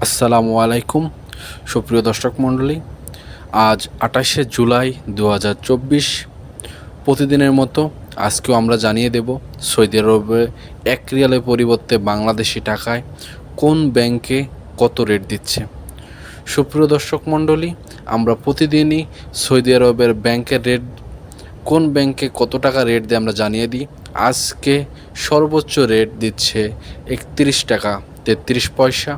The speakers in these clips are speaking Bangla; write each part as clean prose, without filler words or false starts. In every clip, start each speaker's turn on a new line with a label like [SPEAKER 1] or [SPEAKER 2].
[SPEAKER 1] আসসালামু আলাইকুম সুপ্রিয় দর্শক মণ্ডলী, আজ 28শে জুলাই 2024। প্রতিদিনের মতো আজকেও আমরা জানিয়ে দেব সৌদি আরবে 1 রিয়ালের পরিবর্তে বাংলাদেশি টাকায় কোন ব্যাংকে কত রেট দিচ্ছে। সুপ্রিয় দর্শক মণ্ডলী, আমরা প্রতিদিনই সৌদি আরবের ব্যাংকের রেট, কোন ব্যাংকে কত টাকা রেট দিয়ে আমরা জানিয়ে দিই। আজকে সর্বোচ্চ রেট দিচ্ছে 31 টাকা 33 পয়সা।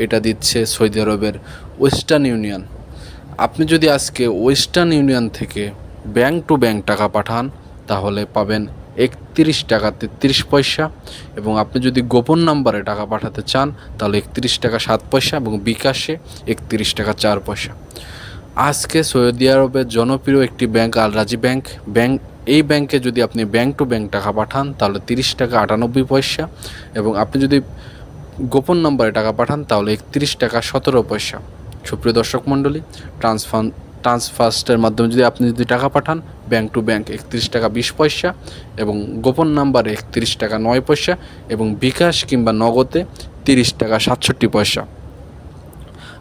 [SPEAKER 1] এটা দিচ্ছে সৌদি আরবের ওয়েস্টার্ন ইউনিয়ন। আপনি যদি আজকে ওয়েস্টার্ন ইউনিয়ন থেকে ব্যাংক টু ব্যাংক টাকা পাঠান তাহলে পাবেন 31 টাকা 33 পয়সা, এবং আপনি যদি গোপন নাম্বারে টাকা পাঠাতে চান তাহলে 31 টাকা 7 পয়সা এবং বিকাশে 31 টাকা 4 পয়সা। আজকে সৌদি আরবের জনপ্রিয় একটি ব্যাংক আল রাজি ব্যাংক, এই ব্যাংকে যদি আপনি ব্যাংক টু ব্যাংক টাকা পাঠান তাহলে 30 টাকা 98 পয়সা, এবং আপনি যদি গোপন নম্বরে টাকা পাঠান তাহলে 31 টাকা 17 পয়সা। সুপ্রিয় দর্শক মণ্ডলী, ট্রান্সফার্স্টের মাধ্যমে আপনি যদি টাকা পাঠান ব্যাংক টু ব্যাংক 31 টাকা 20 পয়সা, এবং গোপন নাম্বারে 31 টাকা 9 পয়সা, এবং বিকাশ কিংবা নগদে 30 টাকা 67 পয়সা।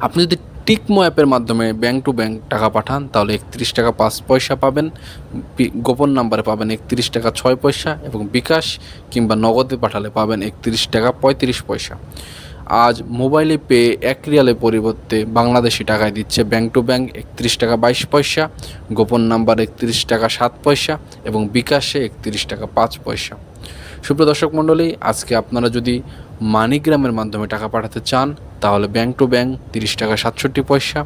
[SPEAKER 1] আপনি যদি টিকমো অ্যাপের মাধ্যমে ব্যাংক টু ব্যাংক টাকা পাঠান তাহলে 31 টাকা 5 পয়সা পাবেন, গোপন নাম্বারে পাবেন 31 টাকা 6 পয়সা, এবং বিকাশ কিংবা নগদে পাঠালে পাবেন 31 টাকা 35 পয়সা। আজ মোবাইলে পে 1 রিয়ালের পরিবর্তে বাংলাদেশি টাকায় দিচ্ছে ব্যাংক টু ব্যাংক 31 টাকা 22 পয়সা, গোপন নাম্বার 31 টাকা 7 পয়সা, এবং বিকাশে 31 টাকা 5 পয়সা। সুপ্রিয় দর্শক মণ্ডলী, আজকে আপনারা যদি মানিগ্রামের মাধ্যমে টাকা পাঠাতে চান তাহলে ব্যাংক টু ব্যাংক 30 টাকা 67 পয়সা,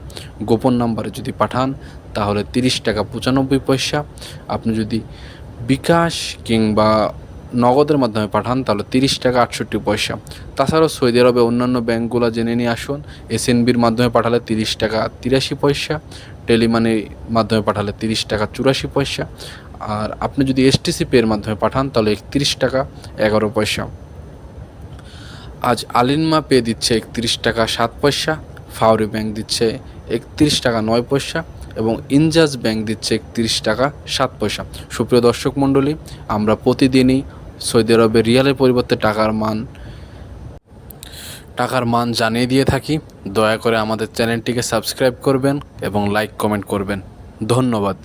[SPEAKER 1] গোপন নাম্বারে যদি পাঠান তাহলে 30 টাকা 95 পয়সা। আপনি যদি বিকাশ কিংবা নগদের মাধ্যমে পাঠান তাহলে 30 টাকা 68 পয়সা। তাছাড়াও সৌদি আরবে অন্যান্য ব্যাংকগুলো জেনে নিয়ে আসুন। এসএনবির মাধ্যমে পাঠালে 30 টাকা 83 পয়সা, টেলিমানির মাধ্যমে পাঠালে 30 টাকা 84 পয়সা, আর আপনি যদি এসটিসি পের মাধ্যমে পাঠান তাহলে 31 টাকা 11 পয়সা। আজ আলিনমা পে দিচ্ছে 31 টাকা 7 পয়সা, ফাউরি ব্যাংক দিচ্ছে 31 টাকা 9 পয়সা, এবং ইনজাজ ব্যাংক দিচ্ছে 31 টাকা 7 পয়সা। সুপ্রিয় দর্শক মণ্ডলী, আমরা প্রতিদিনই সৌদি আরবে রিয়ালের পরিবর্তে টাকার মান জানিয়ে দিয়ে থাকি। দয়া করে আমাদের চ্যানেলটিকে সাবস্ক্রাইব করবেন এবং লাইক কমেন্ট করবেন। ধন্যবাদ।